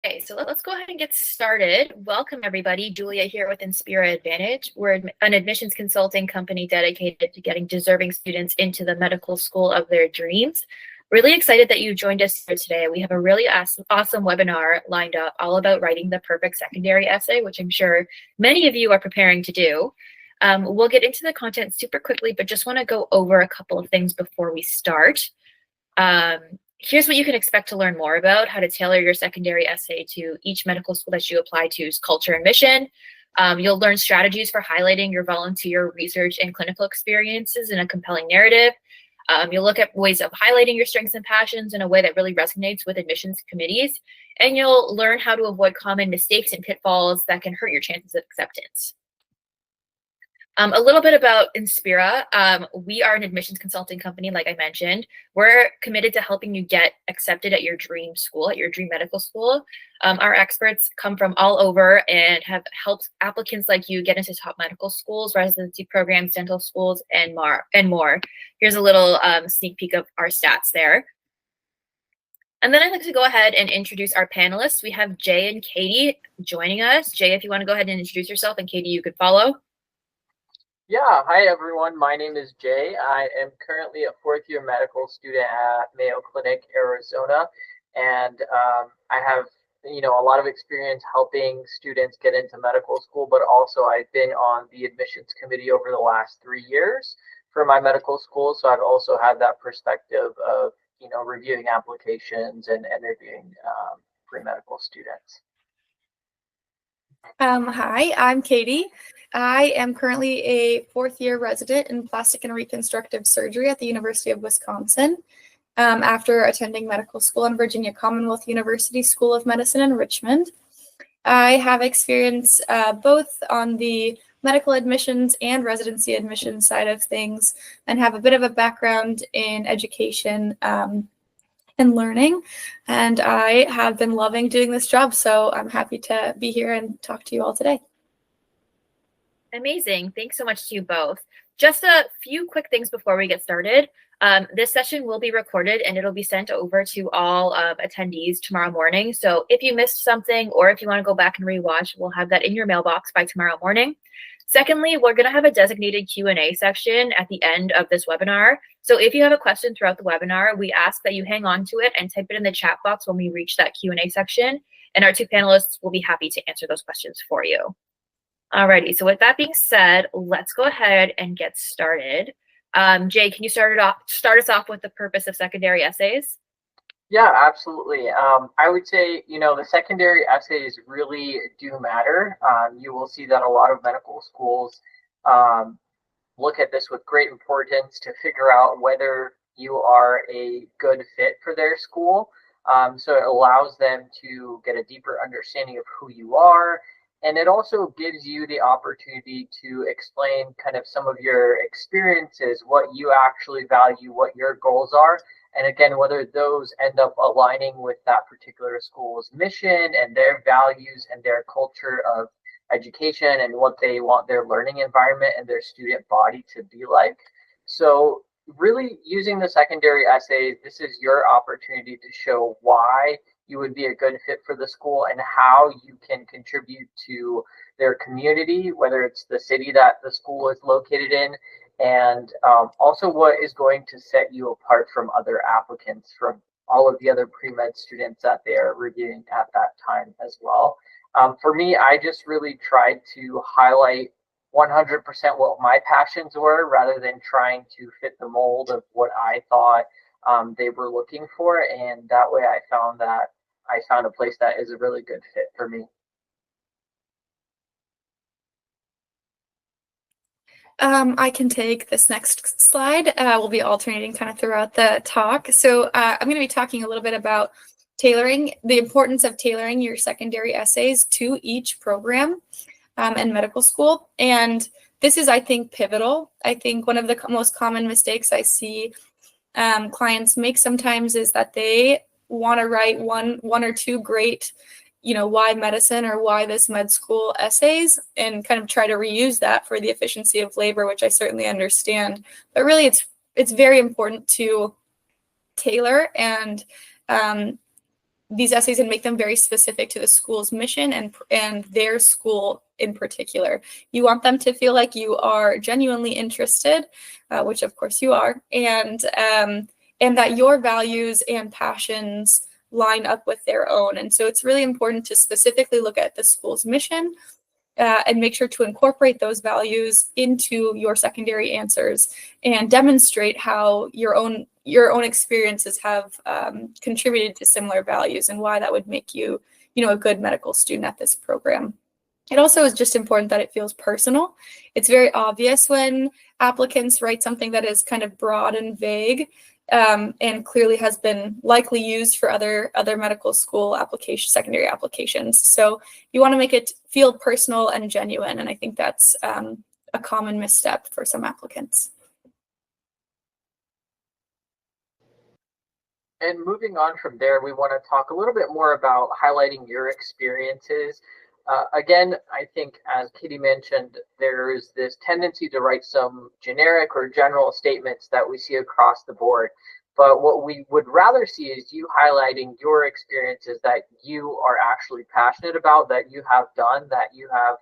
Okay, so let's go ahead and get started. Welcome, everybody. Julia here with Inspira Advantage. We're an admissions consulting company dedicated to getting deserving students into the medical school of their dreams. Really excited that you joined us here today. We have a really awesome webinar lined up all about writing the perfect secondary essay, which I'm sure many of you are preparing to do. We'll get into the content super quickly, but just want to go over a couple of things before we start. Here's what you can expect to learn more about: how to tailor your secondary essay to each medical school that you apply to's culture and mission. You'll learn strategies for highlighting your volunteer research and clinical experiences in a compelling narrative. You'll look at ways of highlighting your strengths and passions in a way that really resonates with admissions committees. And you'll learn how to avoid common mistakes and pitfalls that can hurt your chances of acceptance. A little bit about Inspira. We are an admissions consulting company, like I mentioned. We're committed to helping you get accepted at your dream school, at your dream medical school. Our experts come from all over and have helped applicants like you get into top medical schools, residency programs, dental schools, and more. Here's a little sneak peek of our stats there. And then I'd like to go ahead and introduce our panelists. We have Jay and Katie joining us. Jay, if you want to go ahead and introduce yourself, and Katie, you could follow. Yeah, hi everyone. My name is Jay. I am currently a fourth-year medical student at Mayo Clinic, Arizona, and I have a lot of experience helping students get into medical school, but also I've been on the admissions committee over the last 3 years for my medical school, so I've also had that perspective of reviewing applications and interviewing pre-medical students. Hi, I'm Katie. I am currently a fourth-year resident in plastic and reconstructive surgery at the University of Wisconsin after attending medical school in Virginia Commonwealth University School of Medicine in Richmond. I have experience both on the medical admissions and residency admissions side of things, and have a bit of a background in education and learning, and I have been loving doing this job, so I'm happy to be here and talk to you all today. Amazing. Thanks so much to you both. Just a few quick things before we get started. This session will be recorded and it'll be sent over to all attendees tomorrow morning. So if you missed something or if you want to go back and rewatch, we'll have that in your mailbox by tomorrow morning. Secondly, we're going to have a designated Q&A section at the end of this webinar. So if you have a question throughout the webinar, we ask that you hang on to it and type it in the chat box when we reach that Q&A section. And our two panelists will be happy to answer those questions for you. Alrighty, so with that being said, let's go ahead and get started. Jay, can you start us off with the purpose of secondary essays? Yeah, absolutely. I would say, the secondary essays really do matter. You will see that a lot of medical schools look at this with great importance to figure out whether you are a good fit for their school. So it allows them to get a deeper understanding of who you are. And it also gives you the opportunity to explain kind of some of your experiences, what you actually value, what your goals are. And again, whether those end up aligning with that particular school's mission and their values and their culture of education and what they want their learning environment and their student body to be like. So really using the secondary essays, this is your opportunity to show why you would be a good fit for the school and how you can contribute to their community, whether it's the city that the school is located in, and also what is going to set you apart from other applicants, from all of the other pre-med students that they are reviewing at that time as well. For me, I just really tried to highlight 100% what my passions were rather than trying to fit the mold of what I thought they were looking for. And that way I found a place that is a really good fit for me. I can take this next slide. We'll be alternating kind of throughout the talk. So I'm going to be talking a little bit about tailoring, the importance of tailoring your secondary essays to each program in medical school. And this is, I think, pivotal. I think one of the most common mistakes I see clients make sometimes is that they want to write one or two great, why medicine or why this med school essays and kind of try to reuse that for the efficiency of labor, which I certainly understand. But really, it's very important to tailor and these essays and make them very specific to the school's mission and their school in particular. You want them to feel like you are genuinely interested, which of course you are, and that your values and passions line up with their own. And so it's really important to specifically look at the school's mission and make sure to incorporate those values into your secondary answers and demonstrate how your own experiences have contributed to similar values and why that would make you, a good medical student at this program. It also is just important that it feels personal. It's very obvious when applicants write something that is kind of broad and vague, and clearly has been likely used for other medical school secondary applications. So you want to make it feel personal and genuine, and I think that's a common misstep for some applicants. And moving on from there, we want to talk a little bit more about highlighting your experiences. Again, I think as Kitty mentioned, there's this tendency to write some generic or general statements that we see across the board. But what we would rather see is you highlighting your experiences that you are actually passionate about, that you have done, that you have,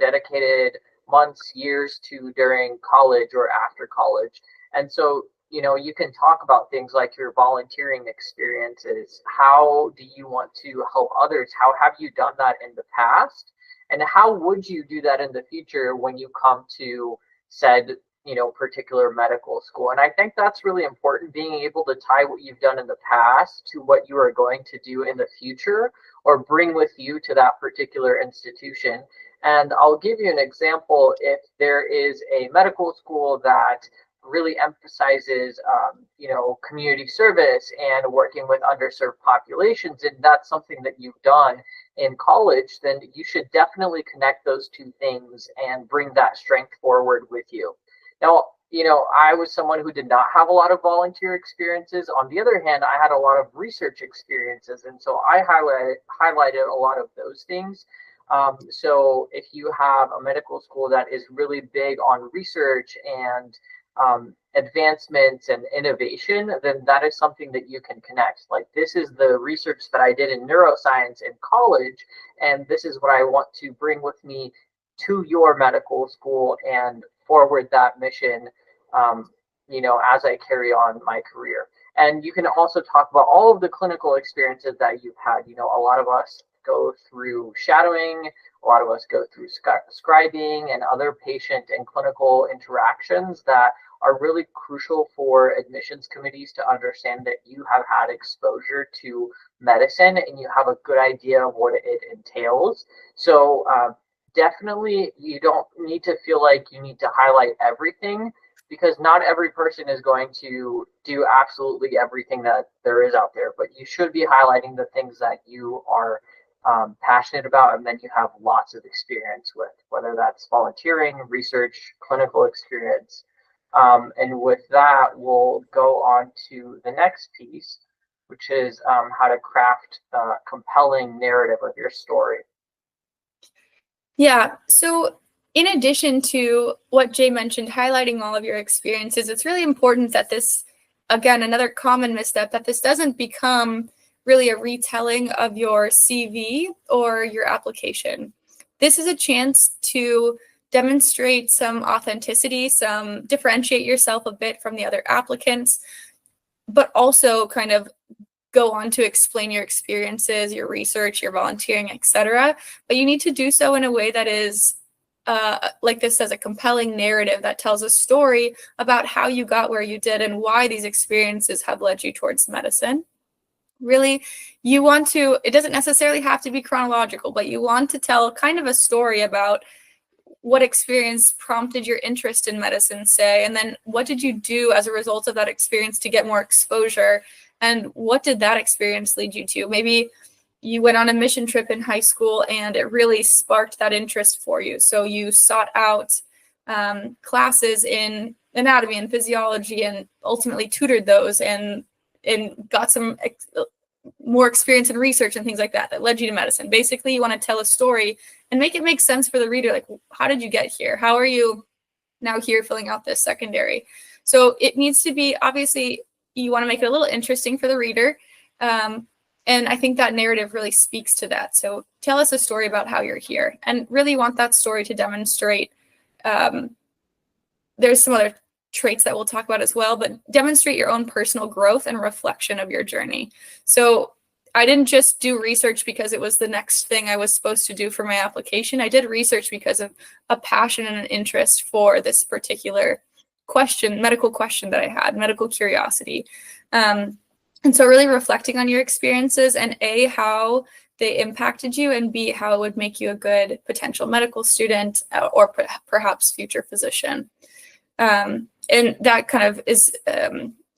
dedicated months, years to during college or after college. And so, you can talk about things like your volunteering experiences. How do you want to help others? How have you done that in the past? And how would you do that in the future when you come to said, particular medical school? And I think that's really important, being able to tie what you've done in the past to what you are going to do in the future or bring with you to that particular institution. And I'll give you an example. If there is a medical school that really emphasizes, community service and working with underserved populations, and that's something that you've done in college, then you should definitely connect those two things and bring that strength forward with you. Now, I was someone who did not have a lot of volunteer experiences. On the other hand, I had a lot of research experiences, and so I highlighted a lot of those things. So if you have a medical school that is really big on research and advancements and innovation, then that is something that you can connect. Like, this is the research that I did in neuroscience in college, and this is what I want to bring with me to your medical school and forward that mission, as I carry on my career. And you can also talk about all of the clinical experiences that you've had. A lot of us go through shadowing, a lot of us go through scribing and other patient and clinical interactions that are really crucial for admissions committees to understand that you have had exposure to medicine and you have a good idea of what it entails. So definitely, you don't need to feel like you need to highlight everything, because not every person is going to do absolutely everything that there is out there, but you should be highlighting the things that you are passionate about and then you have lots of experience with, whether that's volunteering, research, clinical experience. And with that, we'll go on to the next piece, which is how to craft a compelling narrative of your story. Yeah, so in addition to what Jay mentioned, highlighting all of your experiences, it's really important that this, again, another common misstep, that this doesn't become really a retelling of your CV or your application. This is a chance to demonstrate some authenticity, differentiate yourself a bit from the other applicants, but also kind of go on to explain your experiences, your research, your volunteering, etc. But you need to do so in a way that is, like this says, a compelling narrative that tells a story about how you got where you did and why these experiences have led you towards medicine. Really, you want to, it doesn't necessarily have to be chronological, but you want to tell kind of a story about what experience prompted your interest in medicine, say, and then what did you do as a result of that experience to get more exposure, and what did that experience lead you to? Maybe you went on a mission trip in high school and it really sparked that interest for you, so you sought out classes in anatomy and physiology and ultimately tutored those and got some more experience in research and things like that led you to medicine. Basically, you want to tell a story and make it make sense for the reader. Like, how did you get here? How are you now here filling out this secondary? So it needs to be, obviously, you want to make it a little interesting for the reader. And And I think that narrative really speaks to that. So tell us a story about how you're here, and really want that story to demonstrate. There's some other traits that we'll talk about as well, but demonstrate your own personal growth and reflection of your journey. So I didn't just do research because it was the next thing I was supposed to do for my application. I did research because of a passion and an interest for this particular question, medical question that I had, medical curiosity. And so really reflecting on your experiences, and A, how they impacted you, and B, how it would make you a good potential medical student or perhaps future physician. And that kind of is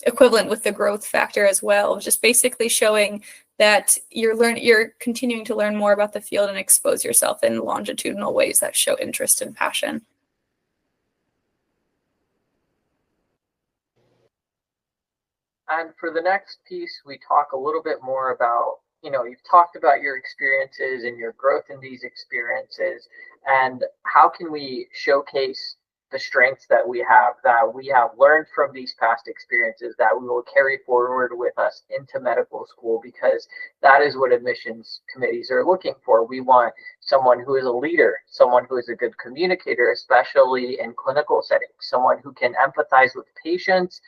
equivalent with the growth factor as well, just basically showing that you're continuing to learn more about the field and expose yourself in longitudinal ways that show interest and passion. And for the next piece, we talk a little bit more about, you've talked about your experiences and your growth in these experiences, and how can we showcase the strengths that we have learned from these past experiences that we will carry forward with us into medical school, because that is what admissions committees are looking for. We want someone who is a leader, someone who is a good communicator, especially in clinical settings, someone who can empathize with patients,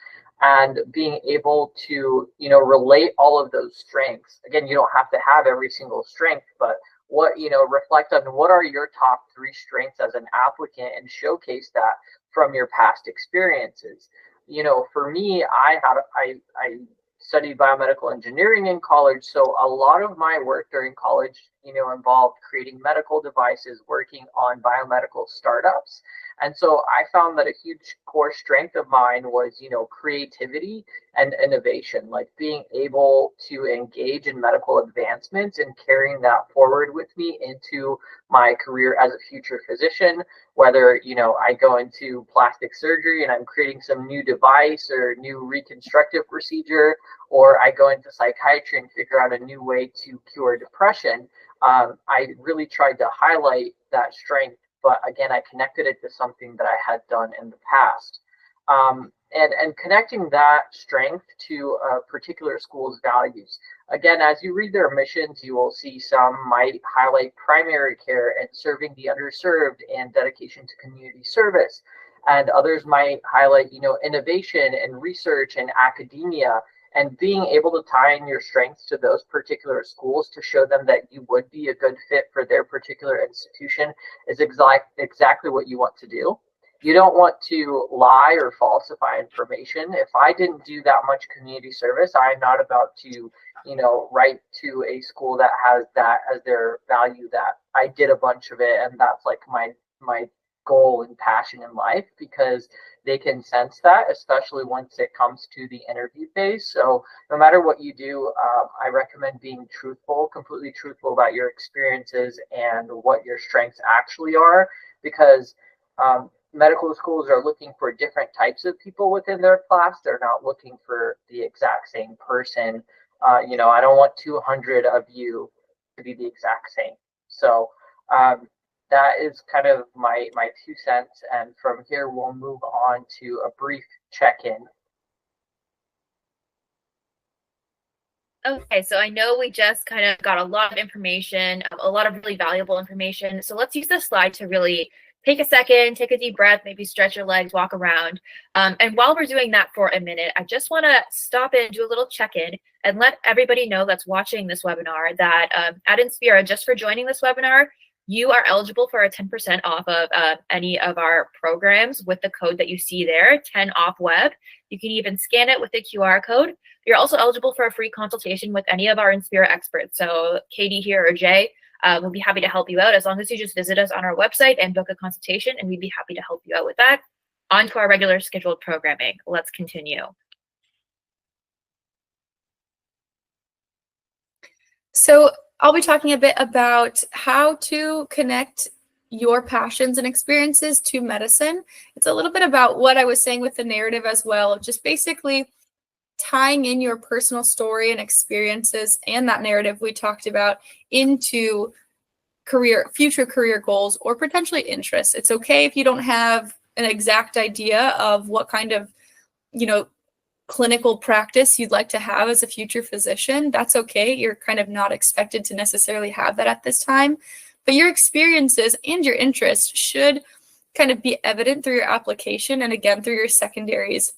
and being able to, relate all of those strengths. Again, you don't have to have every single strength, but reflect on what are your top 3 strengths as an applicant and showcase that from your past experiences. For me, I studied biomedical engineering in college, so a lot of my work during college, involved creating medical devices, working on biomedical startups. And so I found that a huge core strength of mine was, creativity and innovation, like being able to engage in medical advancements and carrying that forward with me into my career as a future physician, whether, I go into plastic surgery and I'm creating some new device or new reconstructive procedure, or I go into psychiatry and figure out a new way to cure depression. I really tried to highlight that strength, but again, I connected it to something that I had done in the past. And connecting that strength to a particular school's values. Again, as you read their missions, you will see some might highlight primary care and serving the underserved and dedication to community service. And others might highlight, innovation and research and academia, and being able to tie in your strengths to those particular schools to show them that you would be a good fit for their particular institution is exactly what you want to do. You don't want to lie or falsify information. If I didn't do that much community service, I'm not about to, write to a school that has that as their value, that I did a bunch of it and that's like my goal and passion in life, because they can sense that, especially once it comes to the interview phase. So no matter what you do, I recommend being truthful, completely truthful about your experiences and what your strengths actually are, because medical schools are looking for different types of people within their class. They're not looking for the exact same person. I don't want 200 of you to be the exact same. So that is kind of my 2 cents. And from here, we'll move on to a brief check-in. Okay, so I know we just kind of got a lot of information, a lot of really valuable information. So let's use this slide to really take a second, take a deep breath, maybe stretch your legs, walk around. And while we're doing that for a minute, I just want to stop in, do a little check-in, and let everybody know that's watching this webinar that at Inspira, just for joining this webinar, you are eligible for a 10% off of any of our programs with the code that you see there, 10 off web. You can even scan it with the QR code. You're also eligible for a free consultation with any of our Inspira experts. So Katie here or Jay will be happy to help you out, as long as you just visit us on our website and book a consultation, and we'd be happy to help you out with that. On to our regular scheduled programming. Let's continue. So I'll be talking a bit about how to connect your passions and experiences to medicine. It's a little bit about what I was saying with the narrative as well, just basically tying in your personal story and experiences and that narrative we talked about into future career goals or potentially interests. It's okay if you don't have an exact idea of what kind of, clinical practice you'd like to have as a future physician, that's okay. You're kind of not expected to necessarily have that at this time, but your experiences and your interests should kind of be evident through your application and again through your secondaries,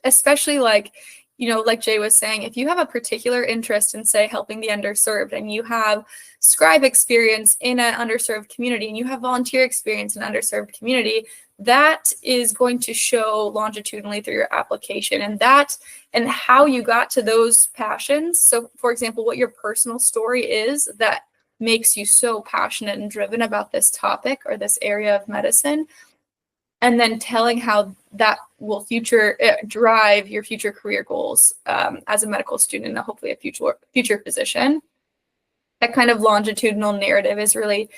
especially like, you know, like Jay was saying, if you have a particular interest in, say, helping the underserved, and you have scribe experience in an underserved community, and you have volunteer experience in an underserved community, that is going to show longitudinally through your application, and that and how you got to those passions. So, for example, what your personal story is that makes you so passionate and driven about this topic or this area of medicine, and then telling how that will drive your future career goals as a medical student and hopefully a future physician. That kind of longitudinal narrative is really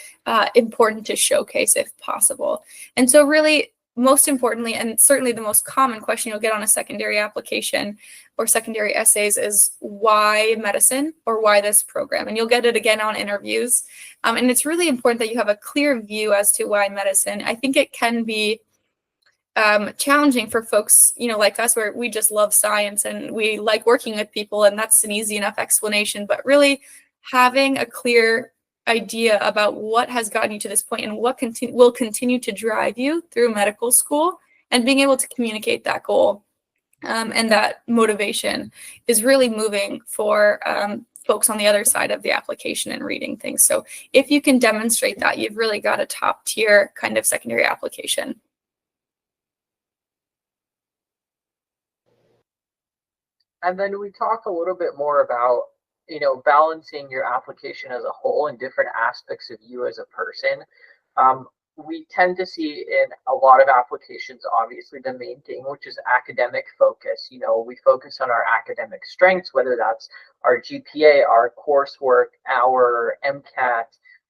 important to showcase if possible. And so really, most importantly, and certainly the most common question you'll get on a secondary application or secondary essays is why medicine or why this program? And you'll get it again on interviews. And it's really important that you have a clear view as to why medicine. I think it can be challenging for folks, you know, like us, where we just love science and we like working with people, and that's an easy enough explanation. But really having a clear idea about what has gotten you to this point and what will continue to drive you through medical school, and being able to communicate that goal and that motivation is really moving for folks on the other side of the application and reading things. So if you can demonstrate that, you've really got a top tier kind of secondary application. And then we talk a little bit more about, you know, balancing your application as a whole and different aspects of you as a person. We tend to see in a lot of applications, obviously, the main thing, which is academic focus. You know, we focus on our academic strengths, whether that's our GPA, our coursework, our MCAT,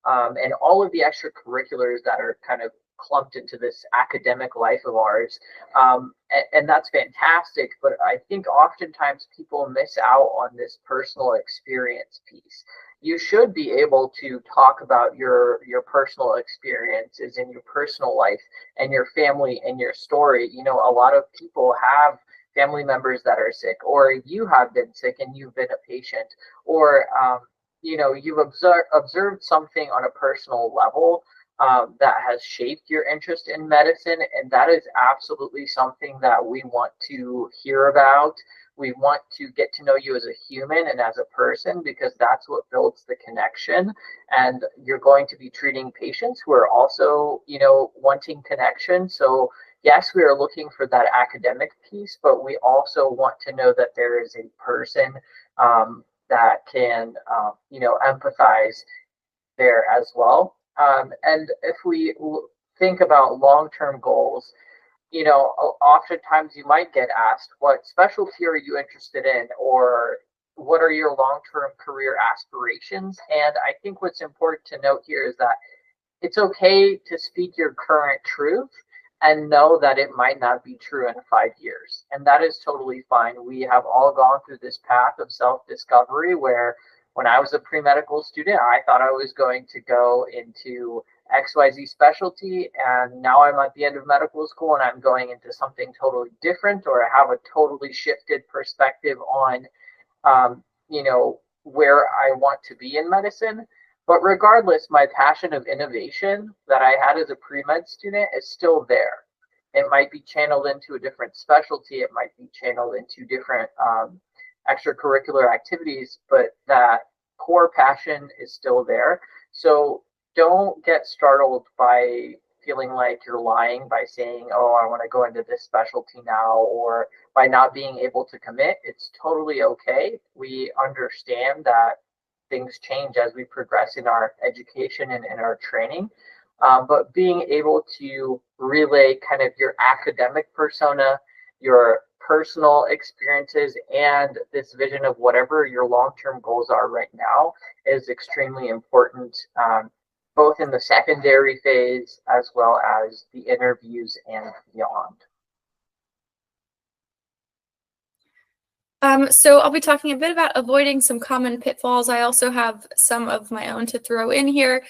and all of the extracurriculars that are kind of clumped into this academic life of ours. And that's fantastic, but I think oftentimes people miss out on this personal experience piece. You should be able to talk about your personal experiences in your personal life and your family and your story. You know, a lot of people have family members that are sick, or you have been sick and you've been a patient, or you know, you've observed something on a personal level that has shaped your interest in medicine, and that is absolutely something that we want to hear about. We want to get to know you as a human and as a person, because that's what builds the connection. And you're going to be treating patients who are also, you know, wanting connection. So yes, we are looking for that academic piece, but we also want to know that there is a person that can, you know, empathize there as well. And if we think about long-term goals, you know, oftentimes you might get asked, what specialty are you interested in, or what are your long-term career aspirations? And I think what's important to note here is that it's okay to speak your current truth and know that it might not be true in 5 years. And that is totally fine. We have all gone through this path of self-discovery where when I was a pre-medical student, I thought I was going to go into XYZ specialty, and now I'm at the end of medical school and I'm going into something totally different, or I have a totally shifted perspective on, you know, where I want to be in medicine. But regardless, my passion of innovation that I had as a pre-med student is still there. It might be channeled into a different specialty. It might be channeled into different extracurricular activities, but that core passion is still there. So don't get startled by feeling like you're lying by saying, oh, I want to go into this specialty now, or by not being able to commit. It's totally okay. We understand that things change as we progress in our education and in our training. But being able to relay kind of your academic persona, your personal experiences, and this vision of whatever your long-term goals are right now is extremely important, both in the secondary phase as well as the interviews and beyond. So I'll be talking a bit about avoiding some common pitfalls. I also have some of my own to throw in here.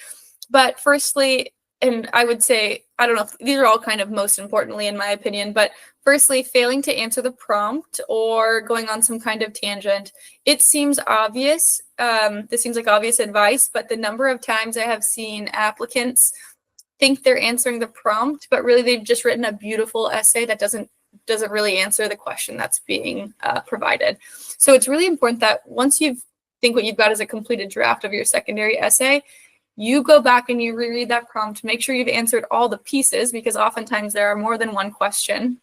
But firstly, and I would say, I don't know if these are all kind of most importantly in my opinion, but firstly, failing to answer the prompt or going on some kind of tangent. It seems obvious. This seems like obvious advice, but the number of times I have seen applicants think they're answering the prompt, but really they've just written a beautiful essay that doesn't really answer the question that's being provided. So it's really important that once you think what you've got is a completed draft of your secondary essay, you go back and you reread that prompt, make sure you've answered all the pieces, because oftentimes there are more than one question.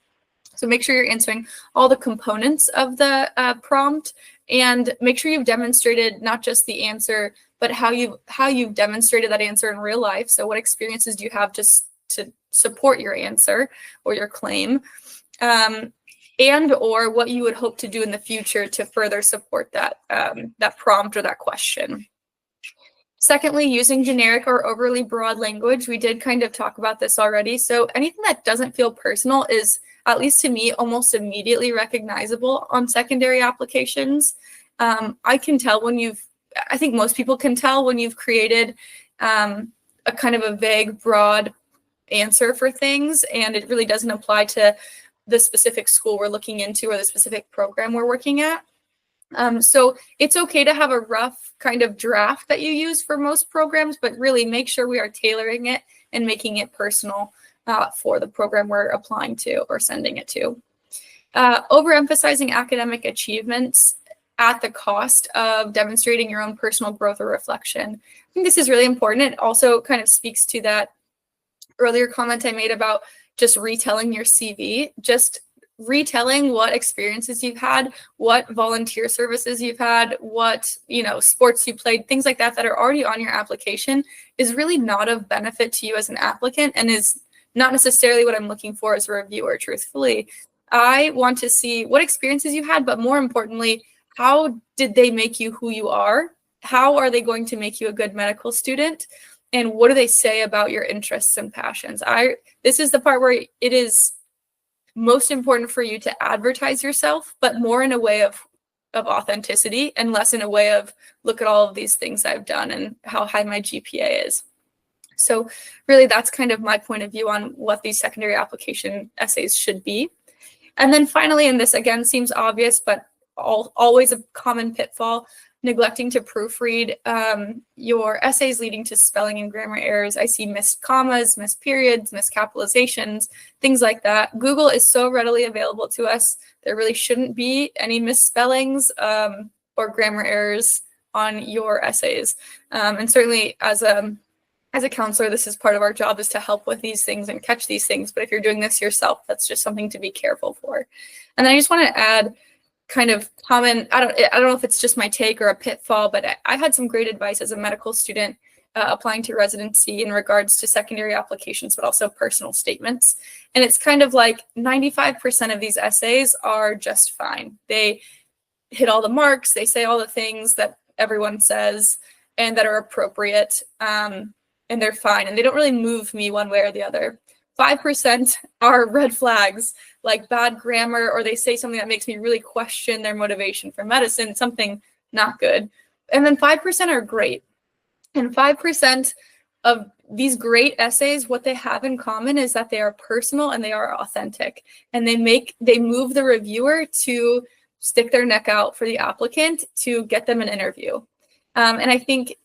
So make sure you're answering all the components of the prompt, and make sure you've demonstrated not just the answer, but how you've demonstrated that answer in real life. So what experiences do you have just to support your answer or your claim, and or what you would hope to do in the future to further support that that prompt or that question. Secondly, using generic or overly broad language. We did kind of talk about this already. So anything that doesn't feel personal is, at least to me, almost immediately recognizable on secondary applications. I can tell when I think most people can tell when you've created a kind of a vague, broad answer for things, and it really doesn't apply to the specific school we're looking into or the specific program we're working at. So it's okay to have a rough kind of draft that you use for most programs, but really make sure we are tailoring it and making it personal for the program we're applying to or sending it to. Overemphasizing academic achievements at the cost of demonstrating your own personal growth or reflection. I think this is really important. It also kind of speaks to that earlier comment I made about just retelling your CV, just retelling what experiences you've had, what volunteer services you've had, what, sports you played, things like that are already on your application is really not of benefit to you as an applicant, and is not necessarily what I'm looking for as a reviewer, truthfully. I want to see what experiences you had, but more importantly, how did they make you who you are? How are they going to make you a good medical student? And what do they say about your interests and passions? This is the part where it is most important for you to advertise yourself, but more in a way of authenticity and less in a way of, look at all of these things I've done and how high my GPA is. So really that's kind of my point of view on what these secondary application essays should be. And then finally, and this again seems obvious, but always a common pitfall, neglecting to proofread your essays, leading to spelling and grammar errors. I see missed commas, missed periods, missed capitalizations, things like that. Google is so readily available to us. There really shouldn't be any misspellings or grammar errors on your essays. And certainly as a counselor, this is part of our job, is to help with these things and catch these things. But if you're doing this yourself, that's just something to be careful for. And then I just want to add kind of common, I don't know if it's just my take or a pitfall, but I had some great advice as a medical student applying to residency in regards to secondary applications, but also personal statements. And it's kind of like 95% of these essays are just fine. They hit all the marks, they say all the things that everyone says and that are appropriate, and they're fine. And they don't really move me one way or the other. 5% are red flags, like bad grammar, or they say something that makes me really question their motivation for medicine, something not good. And then 5% are great. And 5% of these great essays, what they have in common is that they are personal and they are authentic. And they move the reviewer to stick their neck out for the applicant to get them an interview. And I think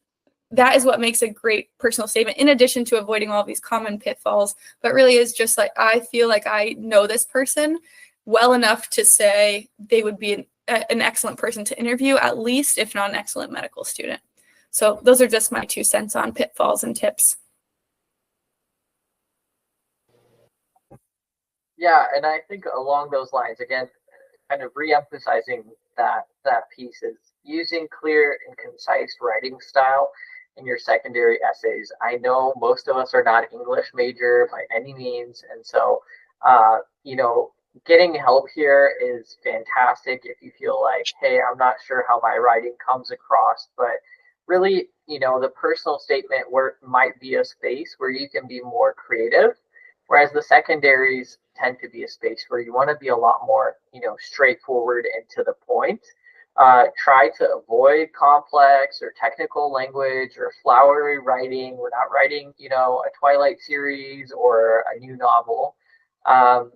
that is what makes a great personal statement, in addition to avoiding all these common pitfalls, but really is just like, I feel like I know this person well enough to say they would be an excellent person to interview, at least, if not an excellent medical student. So those are just my 2 cents on pitfalls and tips. Yeah, and I think along those lines, again, kind of re-emphasizing that piece is using clear and concise writing style in your secondary essays. I know most of us are not English major by any means, and so getting help here is fantastic if you feel like, hey, I'm not sure how my writing comes across, but really, the personal statement might be a space where you can be more creative, whereas the secondaries tend to be a space where you want to be a lot more, straightforward and to the point. Try to avoid complex or technical language or flowery writing. We're not writing, you know, a Twilight series or a new novel. And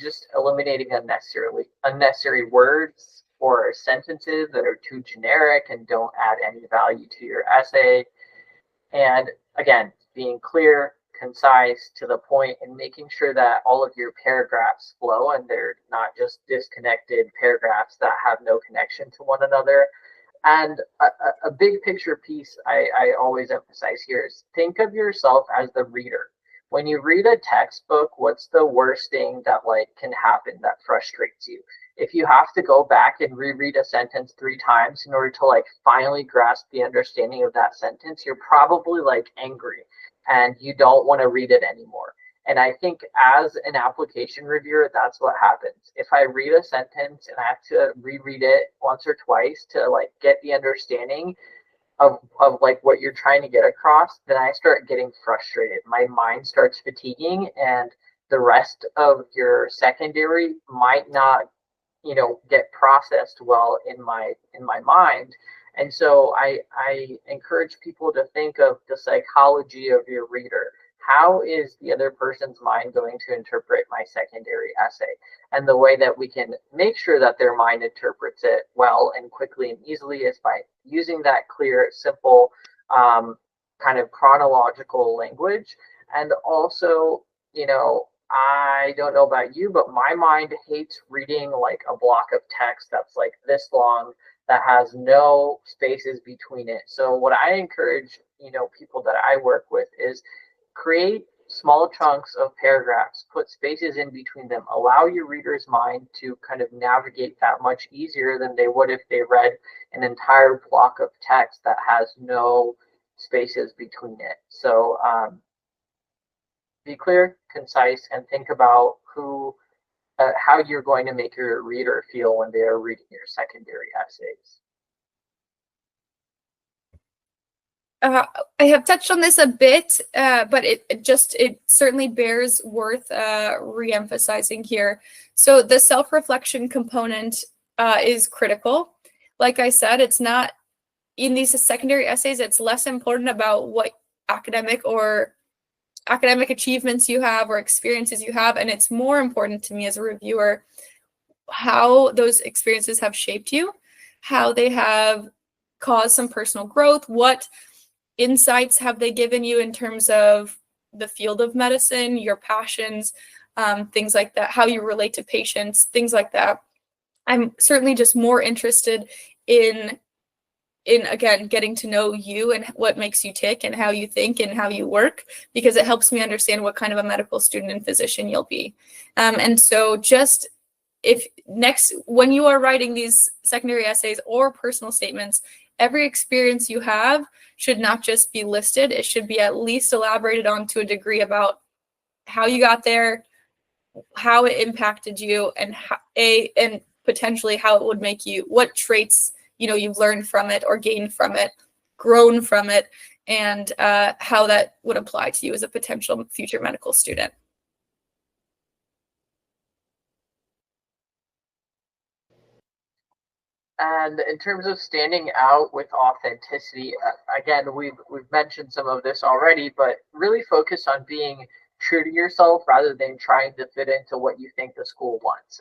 just eliminating unnecessary words or sentences that are too generic and don't add any value to your essay. And again, being clear, concise, to the point, and making sure that all of your paragraphs flow and they're not just disconnected paragraphs that have no connection to one another. And a big picture piece I always emphasize here is think of yourself as the reader. When you read a textbook, what's the worst thing that like can happen that frustrates you? If you have to go back and reread a sentence 3 times in order to like finally grasp the understanding of that sentence, you're probably like angry and you don't want to read it anymore. And I think as an application reviewer, that's what happens. If I read a sentence and I have to reread it once or twice to like get the understanding of like what you're trying to get across, then I start getting frustrated. My mind starts fatiguing and the rest of your secondary might not, you know, get processed well in my mind. And so I encourage people to think of the psychology of your reader. How is the other person's mind going to interpret my secondary essay? And the way that we can make sure that their mind interprets it well and quickly and easily is by using that clear, simple, kind of chronological language. And also, you know, I don't know about you, but my mind hates reading like a block of text that's like this long that has no spaces between it. So what I encourage, you know, people that I work with is create small chunks of paragraphs, put spaces in between them, allow your reader's mind to kind of navigate that much easier than they would if they read an entire block of text that has no spaces between it. So be clear, concise, and think about how you're going to make your reader feel when they are reading your secondary essays. I have touched on this a bit, but it certainly bears worth re-emphasizing here. So the self-reflection component is critical. Like I said, it's not in these secondary essays, it's less important about what academic achievements you have or experiences you have, and it's more important to me as a reviewer how those experiences have shaped you, how they have caused some personal growth, what insights have they given you in terms of the field of medicine, your passions, things like that, how you relate to patients, things like that. I'm certainly just more interested in again, getting to know you and what makes you tick and how you think and how you work, because it helps me understand what kind of a medical student and physician you'll be. And so just when you are writing these secondary essays or personal statements, every experience you have should not just be listed, it should be at least elaborated on to a degree about how you got there, how it impacted you, and and potentially how it would make you, what traits you've learned from it or gained from it, grown from it, and how that would apply to you as a potential future medical student. And in terms of standing out with authenticity, again, we've mentioned some of this already, but really focus on being true to yourself rather than trying to fit into what you think the school wants.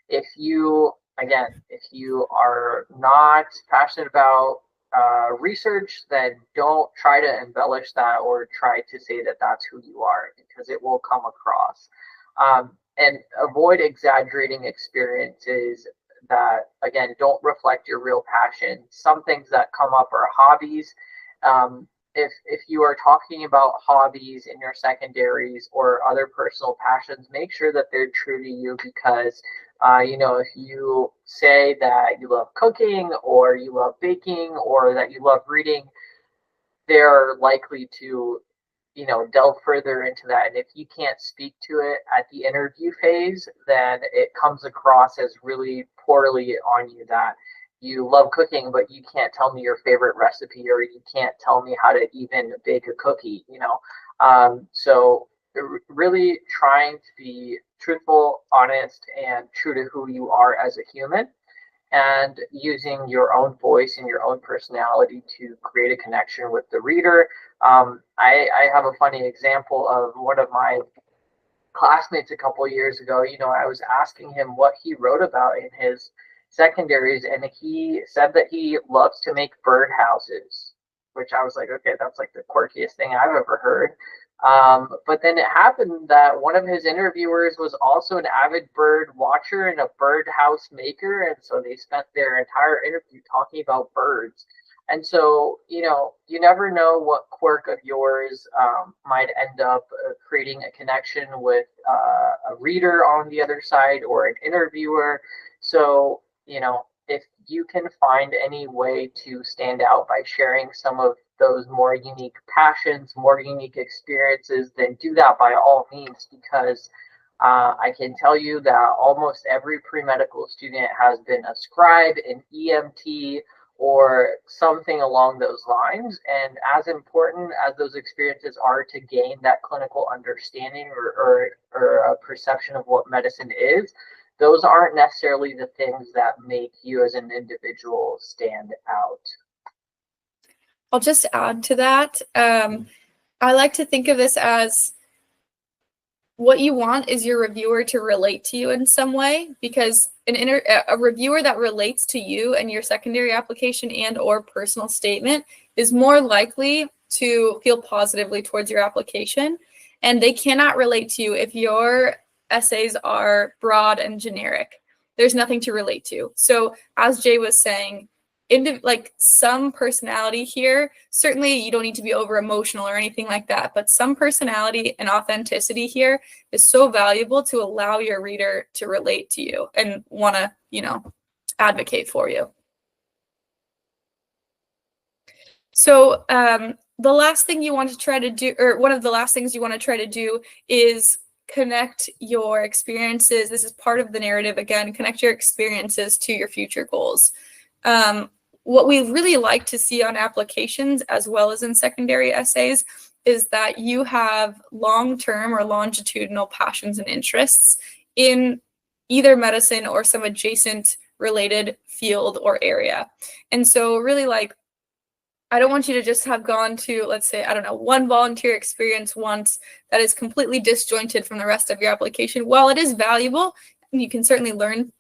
If you are not passionate about research, then don't try to embellish that or try to say that that's who you are, because it will come across. And avoid exaggerating experiences that, again, don't reflect your real passion. Some things that come up are hobbies. If you are talking about hobbies in your secondaries or other personal passions, make sure that they're true to you, because if you say that you love cooking or you love baking or that you love reading, they're likely to delve further into that. And if you can't speak to it at the interview phase, then it comes across as really poorly on you that you love cooking, but you can't tell me your favorite recipe, or you can't tell me how to even bake a cookie, So really trying to be truthful, honest, and true to who you are as a human. and using your own voice and your own personality to create a connection with the reader. I have a funny example of one of my classmates a couple of years ago. I was asking him what he wrote about in his secondaries, and he said that he loves to make birdhouses, which I was like, okay, that's like the quirkiest thing I've ever heard. But then it happened that one of his interviewers was also an avid bird watcher and a birdhouse maker, and so they spent their entire interview talking about birds. And so, you never know what quirk of yours might end up creating a connection with a reader on the other side or an interviewer. So, if you can find any way to stand out by sharing some of those more unique passions, more unique experiences, then do that by all means, because I can tell you that almost every pre-medical student has been a scribe, an EMT, or something along those lines. And as important as those experiences are to gain that clinical understanding or a perception of what medicine is, those aren't necessarily the things that make you as an individual stand out. I'll just add to that. I like to think of this as what you want is your reviewer to relate to you in some way, because a reviewer that relates to you and your secondary application and or personal statement is more likely to feel positively towards your application. And they cannot relate to you if your essays are broad and generic. There's nothing to relate to. So as Jay was saying, like some personality here, certainly you don't need to be over emotional or anything like that, but some personality and authenticity here is so valuable to allow your reader to relate to you and want to, advocate for you. So the last thing you want to try to do, or one of the last things you want to try to do, is connect your experiences. This is part of the narrative again, connect your experiences to your future goals. What we really like to see on applications as well as in secondary essays is that you have long-term or longitudinal passions and interests in either medicine or some adjacent related field or area. And so really, like, I don't want you to just have gone to, let's say, I don't know, one volunteer experience once that is completely disjointed from the rest of your application. While it is valuable, you can certainly learn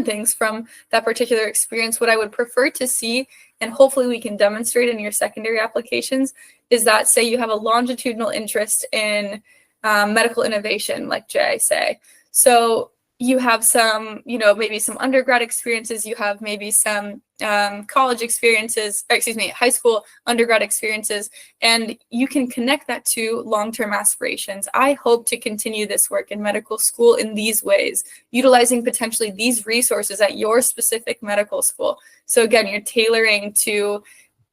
things from that particular experience. What I would prefer to see, and hopefully we can demonstrate in your secondary applications, is that, say you have a longitudinal interest in medical innovation, like Jay say. So you have some, maybe some undergrad experiences, you have maybe some college experiences, high school undergrad experiences, and you can connect that to long-term aspirations. I hope to continue this work in medical school in these ways, utilizing potentially these resources at your specific medical school. So again, you're tailoring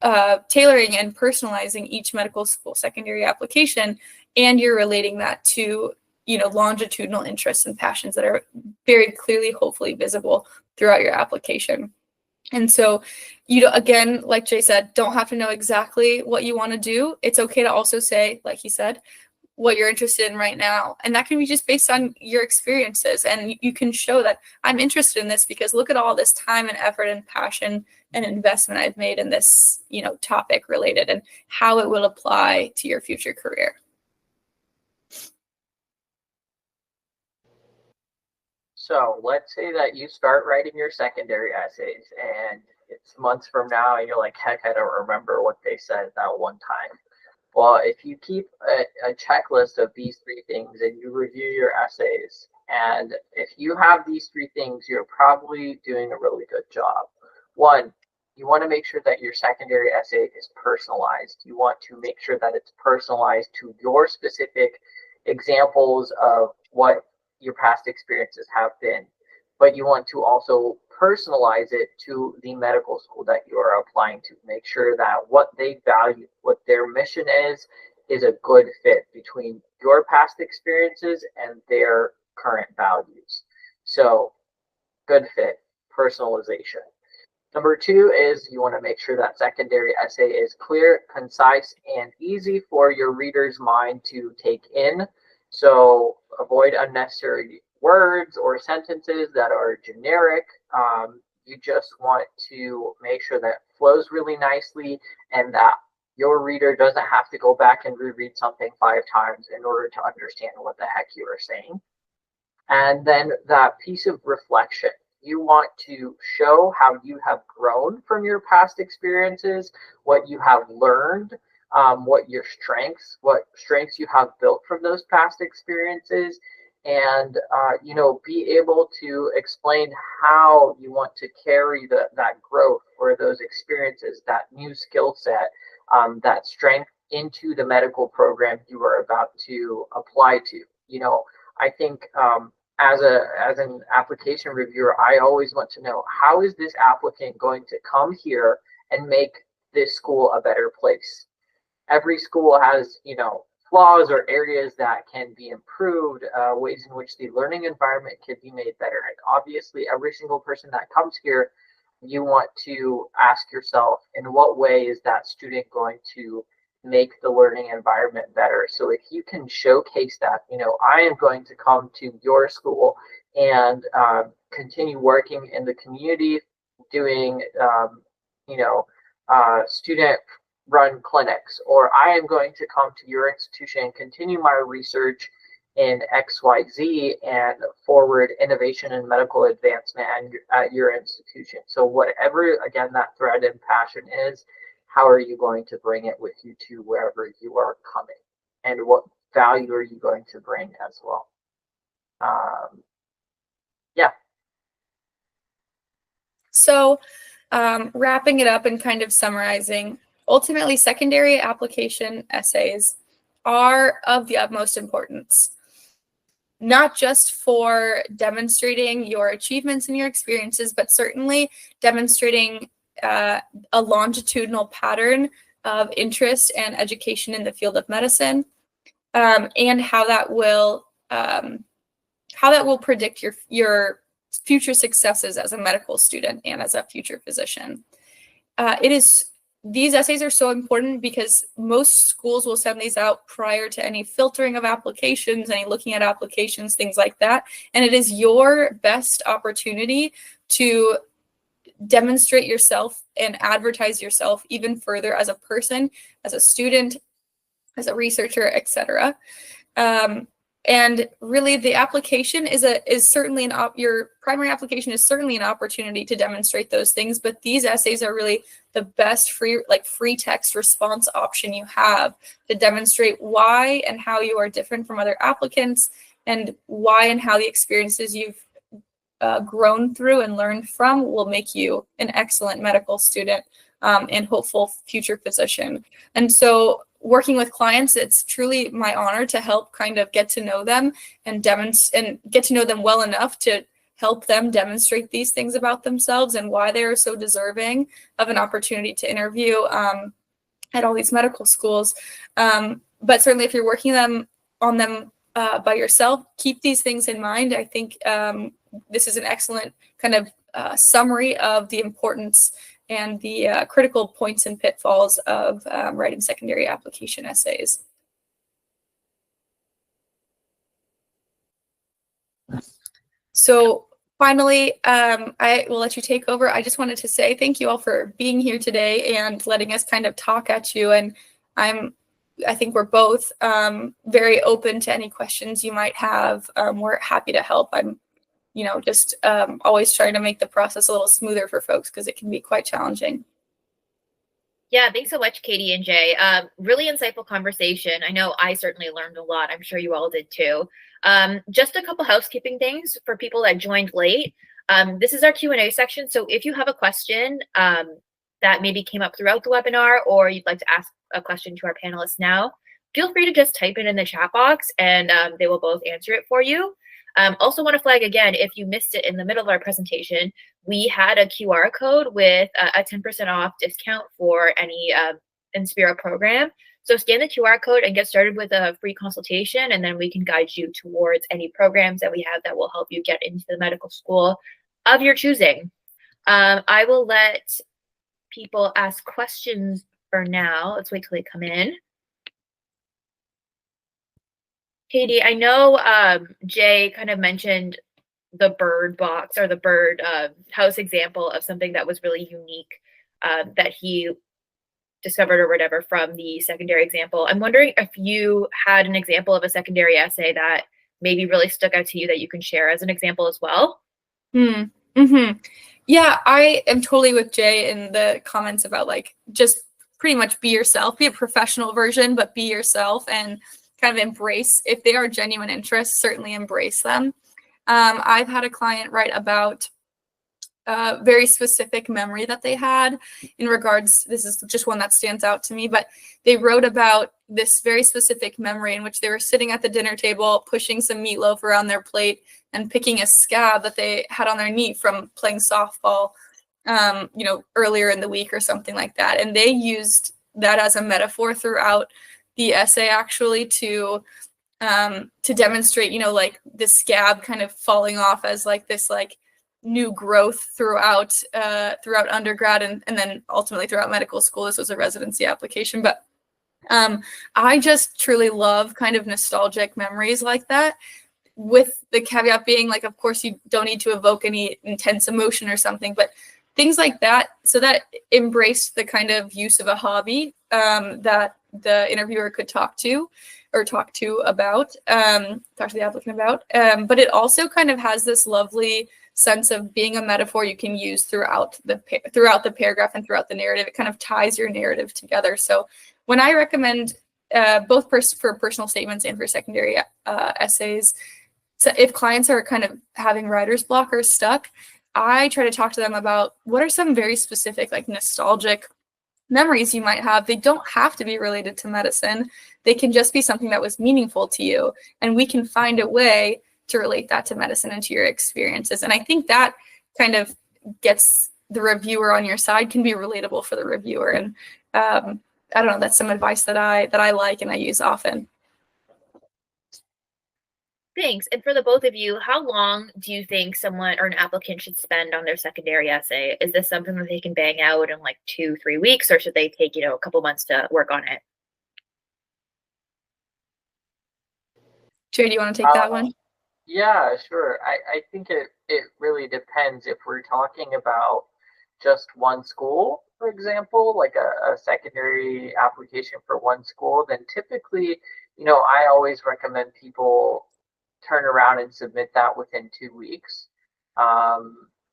and personalizing each medical school secondary application, and you're relating that to longitudinal interests and passions that are very clearly, hopefully visible throughout your application. And so, again, like Jay said, don't have to know exactly what you want to do. It's okay to also say, like he said, what you're interested in right now. And that can be just based on your experiences. And you can show that I'm interested in this because look at all this time and effort and passion and investment I've made in this, topic related and how it will apply to your future career. So let's say that you start writing your secondary essays and it's months from now and you're like, heck, I don't remember what they said that one time. Well, if you keep a checklist of these three things and you review your essays, and if you have these three things, you're probably doing a really good job. One, you want to make sure that your secondary essay is personalized. You want to make sure that it's personalized to your specific examples of what your past experiences have been, but you want to also personalize it to the medical school that you are applying to. Make sure that what they value, what their mission is a good fit between your past experiences and their current values. So, good fit, personalization. Number two is you want to make sure that secondary essay is clear, concise, and easy for your reader's mind to take in. So avoid unnecessary words or sentences that are generic. You just want to make sure that it flows really nicely and that your reader doesn't have to go back and reread something 5 times in order to understand what the heck you are saying. And then that piece of reflection. You want to show how you have grown from your past experiences, what you have learned, what strengths you have built from those past experiences, and be able to explain how you want to carry that growth or those experiences, that new skill set, that strength into the medical program you are about to apply to. I think as an application reviewer, I always want to know, how is this applicant going to come here and make this school a better place? Every school has, flaws or areas that can be improved, ways in which the learning environment can be made better. And obviously, every single person that comes here, you want to ask yourself, in what way is that student going to make the learning environment better? So if you can showcase that, I am going to come to your school and continue working in the community, doing, student run clinics, or I am going to come to your institution and continue my research in XYZ and forward innovation and medical advancement at your institution. So whatever, again, that thread and passion is, how are you going to bring it with you to wherever you are coming? And what value are you going to bring as well? Yeah. So wrapping it up and kind of summarizing, ultimately, secondary application essays are of the utmost importance, not just for demonstrating your achievements and your experiences, but certainly demonstrating a longitudinal pattern of interest and education in the field of medicine, and how that will predict your future successes as a medical student and as a future physician. These essays are so important because most schools will send these out prior to any filtering of applications, any looking at applications, things like that. And it is your best opportunity to demonstrate yourself and advertise yourself even further as a person, as a student, as a researcher, etc. And really, the application is certainly your primary application is certainly an opportunity to demonstrate those things. But these essays are really the best free text response option you have to demonstrate why and how you are different from other applicants, and why and how the experiences you've grown through and learned from will make you an excellent medical student and hopeful future physician. And so, working with clients, it's truly my honor to help kind of get to know them and get to know them well enough to help them demonstrate these things about themselves and why they are so deserving of an opportunity to interview at all these medical schools. But certainly, if you're working on them by yourself, keep these things in mind. I think this is an excellent kind of summary of the importance and the critical points and pitfalls of writing secondary application essays. So finally, I will let you take over. I just wanted to say thank you all for being here today and letting us kind of talk at you. And I think we're both very open to any questions you might have. We're happy to help. I'm just always trying to make the process a little smoother for folks because it can be quite challenging. Yeah, thanks so much, Katie and Jay. Really insightful conversation. I know I certainly learned a lot. I'm sure you all did too. Just a couple housekeeping things for people that joined late. This is our Q&A section. So if you have a question that maybe came up throughout the webinar, or you'd like to ask a question to our panelists now, feel free to just type it in the chat box and they will both answer it for you. Also want to flag again, if you missed it in the middle of our presentation, we had a QR code with a 10% off discount for any Inspira program. So scan the QR code and get started with a free consultation, and then we can guide you towards any programs that we have that will help you get into the medical school of your choosing. I will let people ask questions for now. Let's wait till they come in. Katie, I know Jay kind of mentioned the bird box or the bird house example of something that was really unique that he discovered or whatever from the secondary example. I'm wondering if you had an example of a secondary essay that maybe really stuck out to you that you can share as an example as well. Yeah, I am totally with Jay in the comments about like just pretty much be yourself, be a professional version, but be yourself and kind of embrace, if they are genuine interests, certainly embrace them. I've had a client write about a very specific memory that they had in regards, this is just one that stands out to me, but they wrote about this very specific memory in which they were sitting at the dinner table, pushing some meatloaf around their plate and picking a scab that they had on their knee from playing softball, earlier in the week or something like that. And they used that as a metaphor throughout the essay actually to demonstrate, like the scab kind of falling off as like this like new growth throughout undergrad and then ultimately throughout medical school. This was a residency application, but I just truly love kind of nostalgic memories like that, with the caveat being like, of course, you don't need to evoke any intense emotion or something, but things like that. So that embraced the kind of use of a hobby that the interviewer could talk to the applicant about. But it also kind of has this lovely sense of being a metaphor you can use throughout the paragraph and throughout the narrative. It kind of ties your narrative together. So when I recommend both for personal statements and for secondary essays, so if clients are kind of having writer's block or stuck, I try to talk to them about what are some very specific, like nostalgic memories you might have. They don't have to be related to medicine. They can just be something that was meaningful to you. And we can find a way to relate that to medicine and to your experiences. And I think that kind of gets the reviewer on your side, can be relatable for the reviewer. And I don't know, that's some advice that I like and I use often. Thanks. And for the both of you, how long do you think someone or an applicant should spend on their secondary essay? Is this something that they can bang out in like 2-3 weeks, or should they take, a couple months to work on it? Jay, do you want to take that one? Yeah, sure. I think it really depends. If we're talking about just one school, for example, like a secondary application for one school, then typically, I always recommend people turn around and submit that within 2 weeks.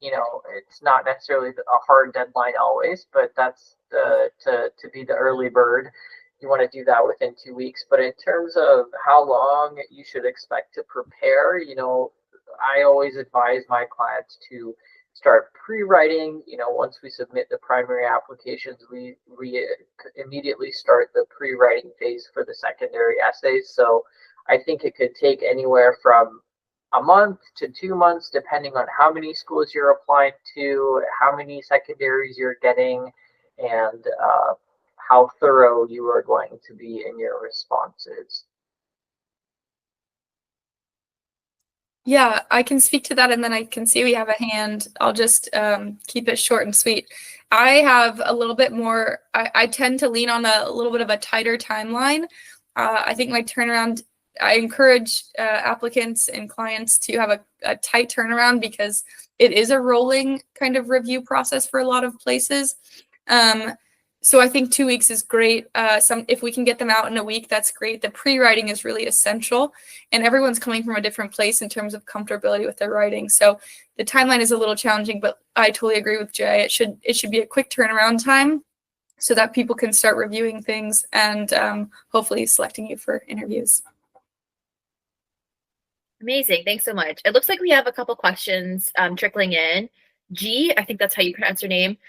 It's not necessarily a hard deadline always, but that's to be the early bird. You want to do that within 2 weeks. But in terms of how long you should expect to prepare, I always advise my clients to start pre-writing. Once we submit the primary applications, we immediately start the pre-writing phase for the secondary essays. So I think it could take anywhere from a month to 2 months, depending on how many schools you're applying to, how many secondaries you're getting, and how thorough you are going to be in your responses. Yeah, I can speak to that, and then I can see we have a hand. I'll just keep it short and sweet. I have a little bit more, I tend to lean on a little bit of a tighter timeline. I think my turnaround, I encourage applicants and clients to have a tight turnaround because it is a rolling kind of review process for a lot of places. So I think 2 weeks is great. If we can get them out in a week, that's great. The pre-writing is really essential, and everyone's coming from a different place in terms of comfortability with their writing. So the timeline is a little challenging, but I totally agree with Jay. It should be a quick turnaround time so that people can start reviewing things and hopefully selecting you for interviews. Amazing. Thanks so much. It looks like we have a couple questions trickling in. G, I think that's how you pronounce your name.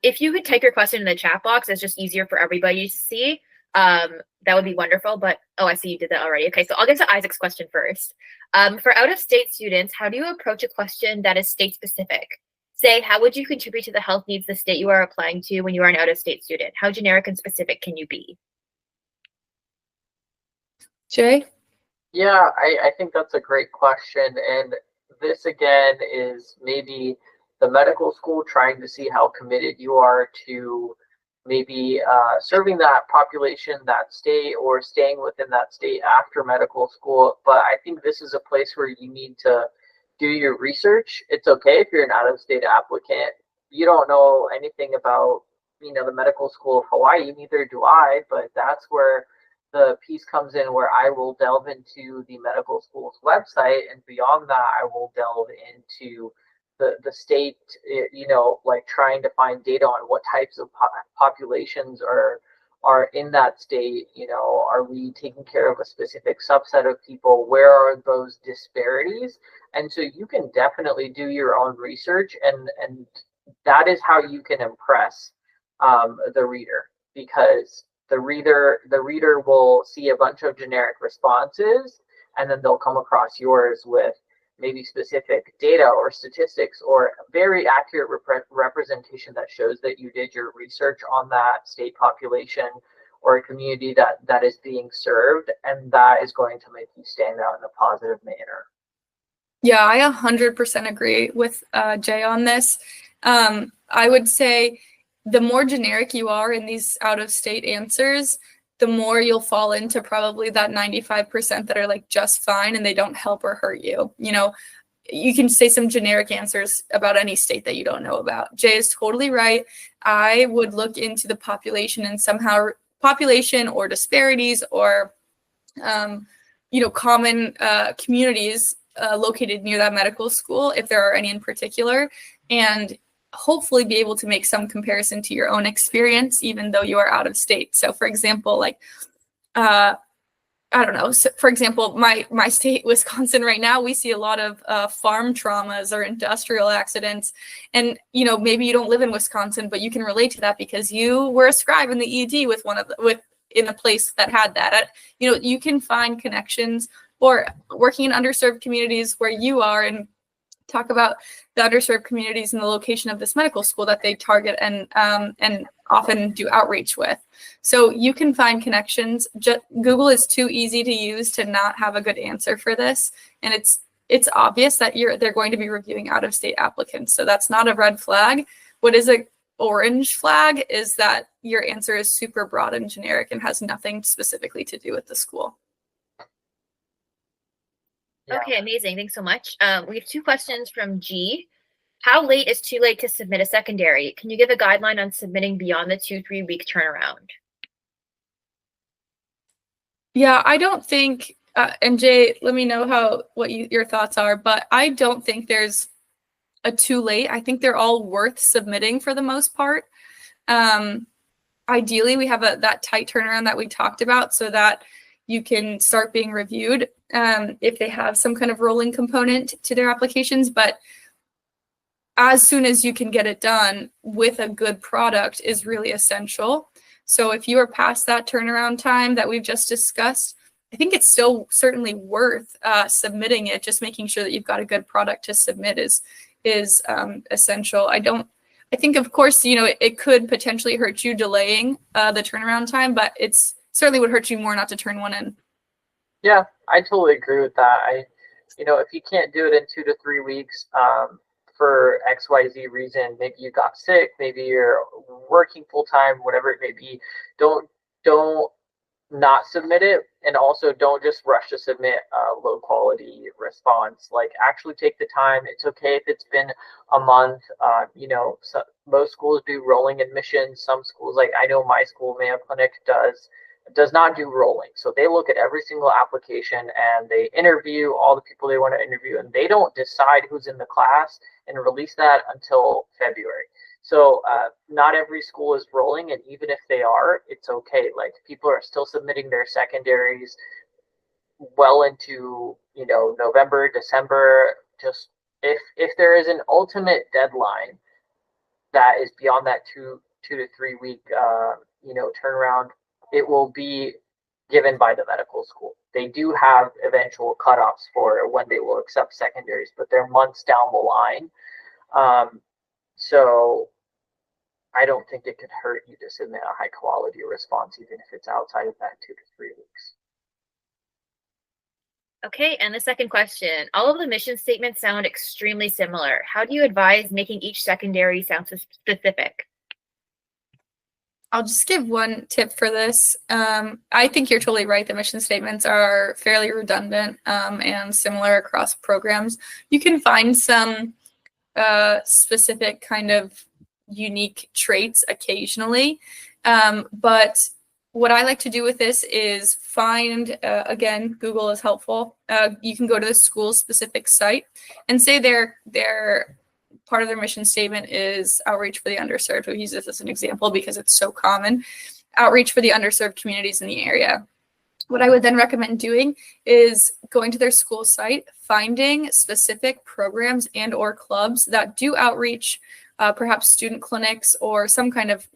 If you could type your question in the chat box, it's just easier for everybody to see. That would be wonderful. But, I see you did that already. Okay, so I'll get to Isaac's question first. For out-of-state students, how do you approach a question that is state-specific? Say, how would you contribute to the health needs of the state you are applying to when you are an out-of-state student? How generic and specific can you be? Jay? Yeah, I think that's a great question. And this, again, is maybe the medical school trying to see how committed you are to maybe serving that population, that state, or staying within that state after medical school. But I think this is a place where you need to do your research. It's okay if you're an out-of-state applicant. You don't know anything about, the medical school of Hawaii, neither do I, but that's where the piece comes in, where I will delve into the medical school's website, and beyond that, I will delve into the state, like trying to find data on what types of populations are in that state. Are we taking care of a specific subset of people? Where are those disparities? And so you can definitely do your own research, and that is how you can impress the reader, because the reader will see a bunch of generic responses, and then they'll come across yours with maybe specific data or statistics or very accurate representation that shows that you did your research on that state population or a community that is being served, and that is going to make you stand out in a positive manner. Yeah, I 100% agree with Jay on this. I would say the more generic you are in these out-of-state answers, the more you'll fall into probably that 95% that are like just fine and they don't help or hurt you. You can say some generic answers about any state that you don't know about. Jay is totally right. I would look into the population and somehow population or disparities or, common communities located near that medical school, if there are any in particular, and hopefully be able to make some comparison to your own experience, even though you are out of state. So for example, I don't know. So for example, my state, Wisconsin, right now, we see a lot of farm traumas or industrial accidents. And, maybe you don't live in Wisconsin, but you can relate to that because you were a scribe in the ED in a place that had that. You can find connections, or working in underserved communities where you are, and talk about the underserved communities and the location of this medical school that they target and often do outreach with. So you can find connections. Google is too easy to use to not have a good answer for this. And it's obvious that they're going to be reviewing out-of-state applicants. So that's not a red flag. What is a orange flag is that your answer is super broad and generic and has nothing specifically to do with the school. Yeah. Okay, amazing. Thanks so much. We have two questions from G. How late is too late to submit a secondary? Can you give a guideline on submitting beyond the 2-3 week turnaround? Yeah, I don't think, and Jay, let me know what your thoughts are, but I don't think there's a too late. I think they're all worth submitting for the most part. Ideally, we have that tight turnaround that we talked about so that you can start being reviewed if they have some kind of rolling component to their applications. But as soon as you can get it done with a good product is really essential. So if you are past that turnaround time that we've just discussed, I think it's still certainly worth submitting it. Just making sure that you've got a good product to submit is essential. I think, of course, it could potentially hurt you delaying the turnaround time, but it's certainly would hurt you more not to turn one in. Yeah, I totally agree with that. If you can't do it in 2 to 3 weeks for XYZ reason, maybe you got sick, maybe you're working full time, whatever it may be, don't not submit it, and also don't just rush to submit a low quality response. Like, actually take the time. It's okay if it's been a month. So most schools do rolling admissions. Some schools, like I know my school, Mayo Clinic, does not do rolling. So they look at every single application and they interview all the people they want to interview, and they don't decide who's in the class and release that until February. So not every school is rolling, and even if they are, it's okay. Like, people are still submitting their secondaries well into November, December. Just if there is an ultimate deadline that is beyond that 2 to 3 week turnaround, it will be given by the medical school. They do have eventual cutoffs for when they will accept secondaries, but they're months down the line. So I don't think it could hurt you to submit a high quality response, even if it's outside of that 2 to 3 weeks. Okay, and the second question. All of the mission statements sound extremely similar. How do you advise making each secondary sound specific? I'll just give one tip for this. I think you're totally right. The mission statements are fairly redundant and similar across programs. You can find some specific kind of unique traits occasionally, but what I like to do with this is find, again, Google is helpful. You can go to the school specific site and say their part of their mission statement is outreach for the underserved. We use this as an example because it's so common. Outreach for the underserved communities in the area. What I would then recommend doing is going to their school site, finding specific programs and or clubs that do outreach, perhaps student clinics or some kind of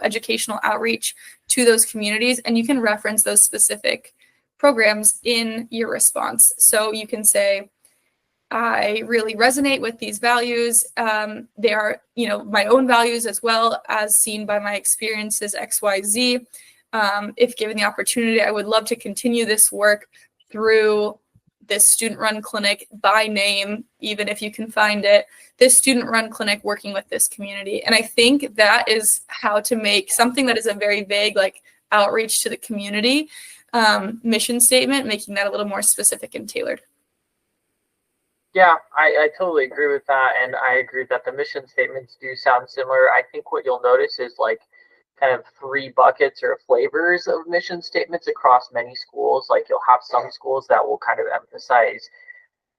educational outreach to those communities, and you can reference those specific programs in your response. So you can say, I really resonate with these values. They are, my own values as well as seen by my experiences XYZ. If given the opportunity, I would love to continue this work through this student-run clinic by name, even if you can find it, this student-run clinic working with this community. And I think that is how to make something that is a very vague, like outreach to the community mission statement, making that a little more specific and tailored. Yeah, I totally agree with that. And I agree that the mission statements do sound similar. I think what you'll notice is like kind of 3 buckets or flavors of mission statements across many schools. Like you'll have some schools that will kind of emphasize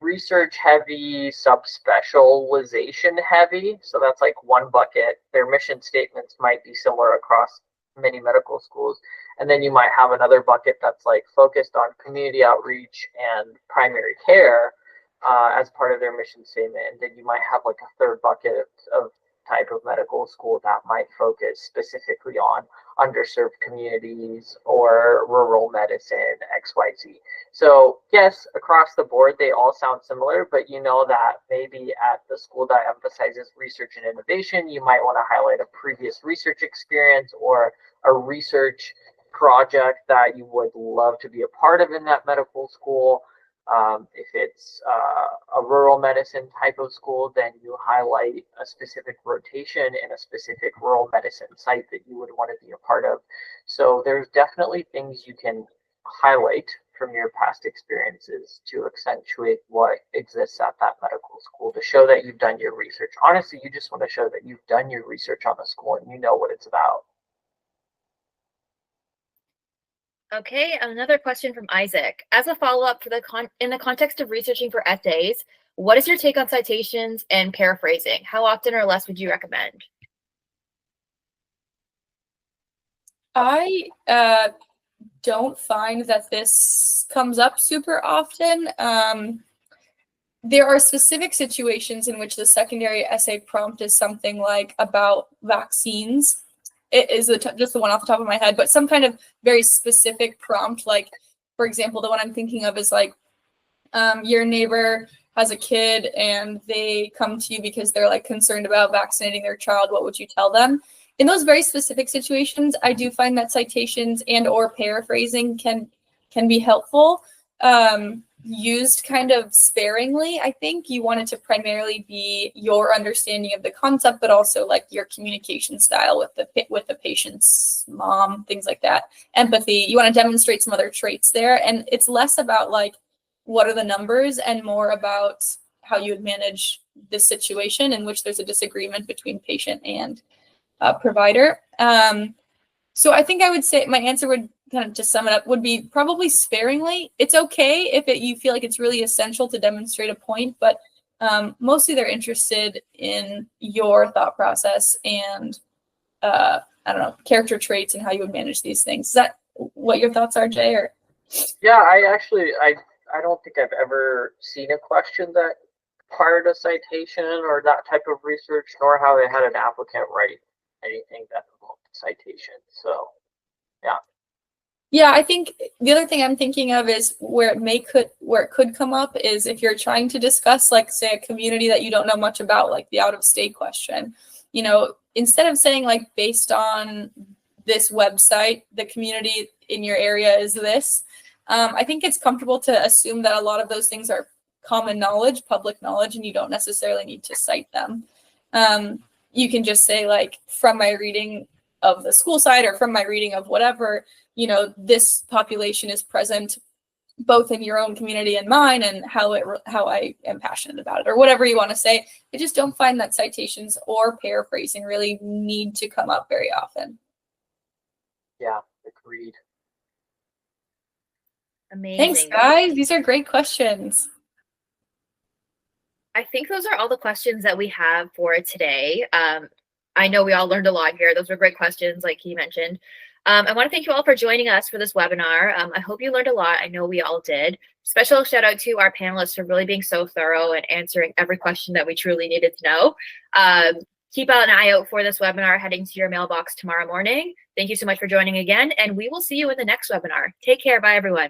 research heavy, subspecialization heavy. So that's like one bucket. Their mission statements might be similar across many medical schools. And then you might have another bucket that's like focused on community outreach and primary care as part of their mission statement. And then you might have like a third bucket of type of medical school that might focus specifically on underserved communities or rural medicine, XYZ. So yes, across the board, they all sound similar, but you know that maybe at the school that emphasizes research and innovation, you might want to highlight a previous research experience or a research project that you would love to be a part of in that medical school. If it's a rural medicine type of school, then you highlight a specific rotation in a specific rural medicine site that you would want to be a part of. So there's definitely things you can highlight from your past experiences to accentuate what exists at that medical school to show that you've done your research. Honestly, you just want to show that you've done your research on the school and you know what it's about. Okay, another question from Isaac. As a follow-up in the context of researching for essays, what is your take on citations and paraphrasing? How often or less would you recommend? I don't find that this comes up super often. There are specific situations in which the secondary essay prompt is something like about vaccines. It is just the one off the top of my head, but some kind of very specific prompt. Like, for example, the one I'm thinking of is like, your neighbor has a kid and they come to you because they're like concerned about vaccinating their child. What would you tell them? In those very specific situations, I do find that citations and or paraphrasing can be helpful. Used kind of sparingly. I think you want it to primarily be your understanding of the concept, but also like your communication style with the patient's mom, things like that. Empathy. You want to demonstrate some other traits there, and it's less about like what are the numbers and more about how you would manage this situation in which there's a disagreement between patient and provider. So I think I would say my answer would kind of, to sum it up, would be probably sparingly. It's okay if you feel like it's really essential to demonstrate a point, but mostly they're interested in your thought process and I don't know, character traits and how you would manage these things. Is that what your thoughts are, Jay? Or yeah, I don't think I've ever seen a question that required a citation or that type of research, nor have I had an applicant write anything that involved citation. So yeah. Yeah, I think the other thing I'm thinking of is where it could come up is if you're trying to discuss, like, say, a community that you don't know much about, like the out-of-state question. Instead of saying like based on this website, the community in your area is this. I think it's comfortable to assume that a lot of those things are common knowledge, public knowledge, and you don't necessarily need to cite them. You can just say like, from my reading, of the school side or from my reading of whatever, you know, this population is present both in your own community and mine, and how I am passionate about it, or whatever you want to say. I just don't find that citations or paraphrasing really need to come up very often. Yeah, agreed. Amazing. Thanks, guys. These are great questions. I think those are all the questions that we have for today. I know we all learned a lot here. Those were great questions, like he mentioned. I want to thank you all for joining us for this webinar. I hope you learned a lot. I know we all did. Special shout out to our panelists for really being so thorough and answering every question that we truly needed to know. Keep an eye out for this webinar heading to your mailbox tomorrow morning. Thank you so much for joining again, and we will see you in the next webinar. Take care. Bye, everyone.